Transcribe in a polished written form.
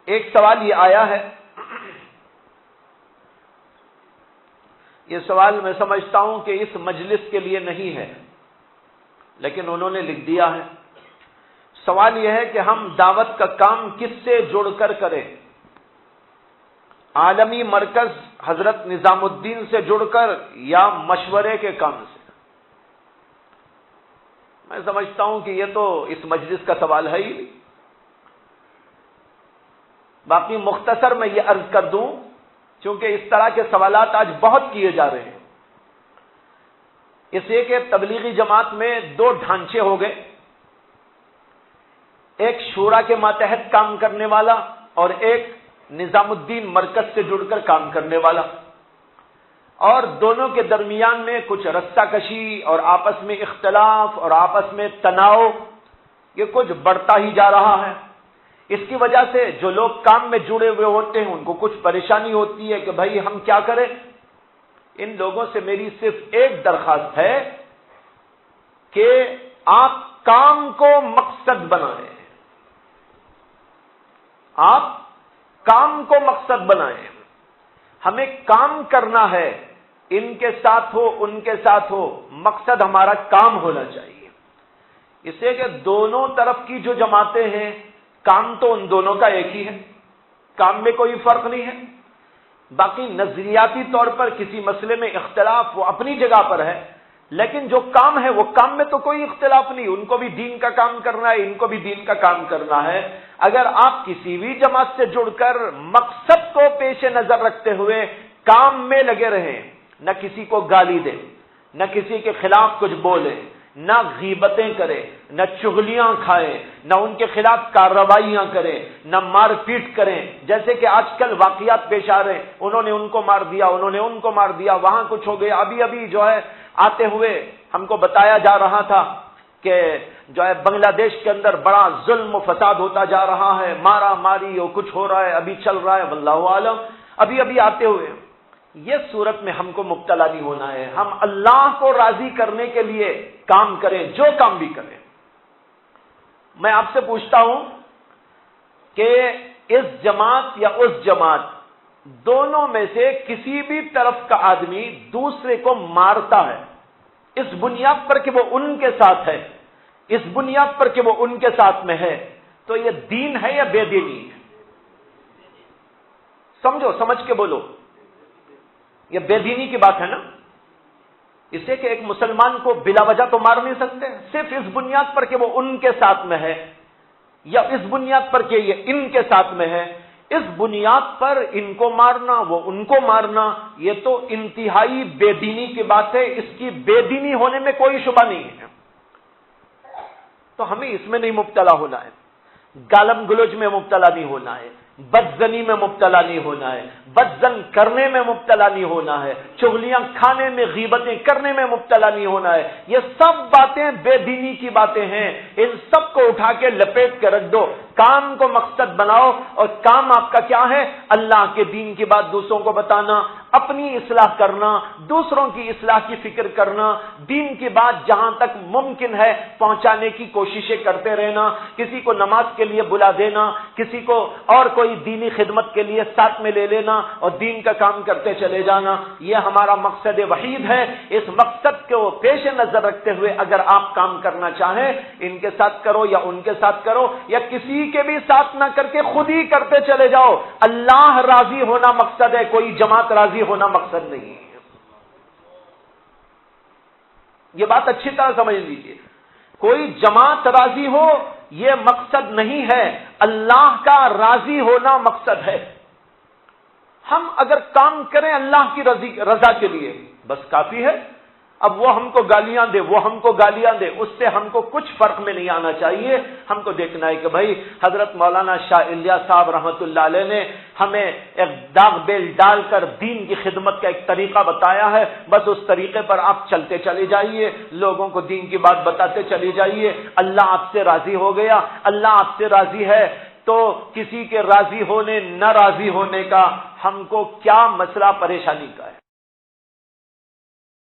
ایک سوال یہ آیا ہے، یہ سوال میں سمجھتا ہوں کہ اس مجلس کے لیے نہیں ہے، لیکن انہوں نے لکھ دیا ہے۔ سوال یہ ہے کہ ہم دعوت کا کام کس سے جڑ کر کریں؟ عالمی مرکز حضرت نظام الدین سے جڑ کر یا مشورے کے کام سے؟ میں سمجھتا ہوں کہ یہ تو اس مجلس کا سوال ہے ہی۔ باقی مختصر میں یہ عرض کر دوں، چونکہ اس طرح کے سوالات آج بہت کیے جا رہے ہیں، اس لیے کہ تبلیغی جماعت میں دو ڈھانچے ہو گئے، ایک شورا کے ماتحت کام کرنے والا اور ایک نظام الدین مرکز سے جڑ کر کام کرنے والا، اور دونوں کے درمیان میں کچھ رسہ کشی اور آپس میں اختلاف اور آپس میں تناؤ یہ کچھ بڑھتا ہی جا رہا ہے۔ اس کی وجہ سے جو لوگ کام میں جڑے ہوئے ہوتے ہیں ان کو کچھ پریشانی ہوتی ہے کہ بھائی ہم کیا کریں۔ ان لوگوں سے میری صرف ایک درخواست ہے کہ آپ کام کو مقصد بنائیں، آپ کام کو مقصد بنائیں۔ ہمیں کام کرنا ہے، ان کے ساتھ ہو ان کے ساتھ ہو، مقصد ہمارا کام ہونا چاہیے۔ اس سے کہ دونوں طرف کی جو جماعتیں ہیں کام تو ان دونوں کا ایک ہی ہے، کام میں کوئی فرق نہیں ہے۔ باقی نظریاتی طور پر کسی مسئلے میں اختلاف وہ اپنی جگہ پر ہے، لیکن جو کام ہے وہ کام میں تو کوئی اختلاف نہیں، ان کو بھی دین کا کام کرنا ہے، ان کو بھی دین کا کام کرنا ہے۔ اگر آپ کسی بھی جماعت سے جڑ کر مقصد کو پیش نظر رکھتے ہوئے کام میں لگے رہیں، نہ کسی کو گالی دیں، نہ کسی کے خلاف کچھ بولیں، نہ غیبتیں کریں، نہ چغلیاں کھائیں، نہ ان کے خلاف کارروائیاں کریں، نہ مار پیٹ کریں، جیسے کہ آج کل واقعات پیش آ رہے ہیں، انہوں نے ان کو مار دیا، انہوں نے ان کو مار دیا، وہاں کچھ ہو گیا۔ ابھی جو ہے آتے ہوئے ہم کو بتایا جا رہا تھا کہ جو ہے بنگلہ دیش کے اندر بڑا ظلم و فساد ہوتا جا رہا ہے، مارا ماری اور کچھ ہو رہا ہے، ابھی چل رہا ہے، واللہ عالم۔ ابھی آتے ہوئے یہ صورت میں ہم کو مبتلا نہیں ہونا ہے، ہم اللہ کو راضی کرنے کے لیے کام کریں، جو کام بھی کریں۔ میں آپ سے پوچھتا ہوں کہ اس جماعت یا اس جماعت دونوں میں سے کسی بھی طرف کا آدمی دوسرے کو مارتا ہے اس بنیاد پر کہ وہ ان کے ساتھ ہے، اس بنیاد پر کہ وہ ان کے ساتھ میں ہے، تو یہ دین ہے یا بے دینی ہے؟ سمجھو، سمجھ کے بولو، یہ بے دینی کی بات ہے نا۔ اسے کہ ایک مسلمان کو بلا وجہ تو مار نہیں سکتے، صرف اس بنیاد پر کہ وہ ان کے ساتھ میں ہے، یا اس بنیاد پر کہ یہ ان کے ساتھ میں ہے، اس بنیاد پر ان کو مارنا، وہ ان کو مارنا، یہ تو انتہائی بے دینی کی بات ہے، اس کی بے دینی ہونے میں کوئی شبہ نہیں ہے۔ تو ہمیں اس میں نہیں مبتلا ہونا ہے، گالم گلوچ میں مبتلا نہیں ہونا ہے، بدزنی میں مبتلا نہیں ہونا ہے، بدزن کرنے میں مبتلا نہیں ہونا ہے، چغلیاں کھانے میں، غیبتیں کرنے میں مبتلا نہیں ہونا ہے۔ یہ سب باتیں بے دینی کی باتیں ہیں، ان سب کو اٹھا کے لپیٹ کے رکھ دو، کام کو مقصد بناؤ، اور کام آپ کا کیا ہے؟ اللہ کے دین کی بات دوسروں کو بتانا، اپنی اصلاح کرنا، دوسروں کی اصلاح کی فکر کرنا، دین کی بات جہاں تک ممکن ہے پہنچانے کی کوششیں کرتے رہنا، کسی کو نماز کے لیے بلا دینا، کسی کو اور کوئی دینی خدمت کے لیے ساتھ میں لے لینا اور دین کا کام کرتے چلے جانا، یہ ہمارا مقصد وحید ہے۔ اس مقصد کو پیش نظر رکھتے ہوئے اگر آپ کام کرنا چاہیں، ان کے ساتھ کرو یا ان کے ساتھ کرو، یا کسی کے بھی ساتھ نہ کر کے خود ہی کرتے چلے جاؤ، اللہ راضی ہونا مقصد ہے، کوئی جماعت راضی ہونا مقصد نہیں ہے۔ یہ بات اچھی طرح سمجھ لیجیے، کوئی جماعت راضی ہو یہ مقصد نہیں ہے، اللہ کا راضی ہونا مقصد ہے۔ ہم اگر کام کریں اللہ کی رضا کے لیے بس کافی ہے۔ اب وہ ہم کو گالیاں دے، وہ ہم کو گالیاں دے، اس سے ہم کو کچھ فرق میں نہیں آنا چاہیے۔ ہم کو دیکھنا ہے کہ بھائی حضرت مولانا شاہ الیاس صاحب رحمۃ اللہ علیہ نے ہمیں ایک داغ بیل ڈال کر دین کی خدمت کا ایک طریقہ بتایا ہے، بس اس طریقے پر آپ چلتے چلے جائیے، لوگوں کو دین کی بات بتاتے چلے جائیے۔ اللہ آپ سے راضی ہو گیا، اللہ آپ سے راضی ہے، تو کسی کے راضی ہونے نہ راضی ہونے کا ہم کو کیا مسئلہ پریشانی کا ہے؟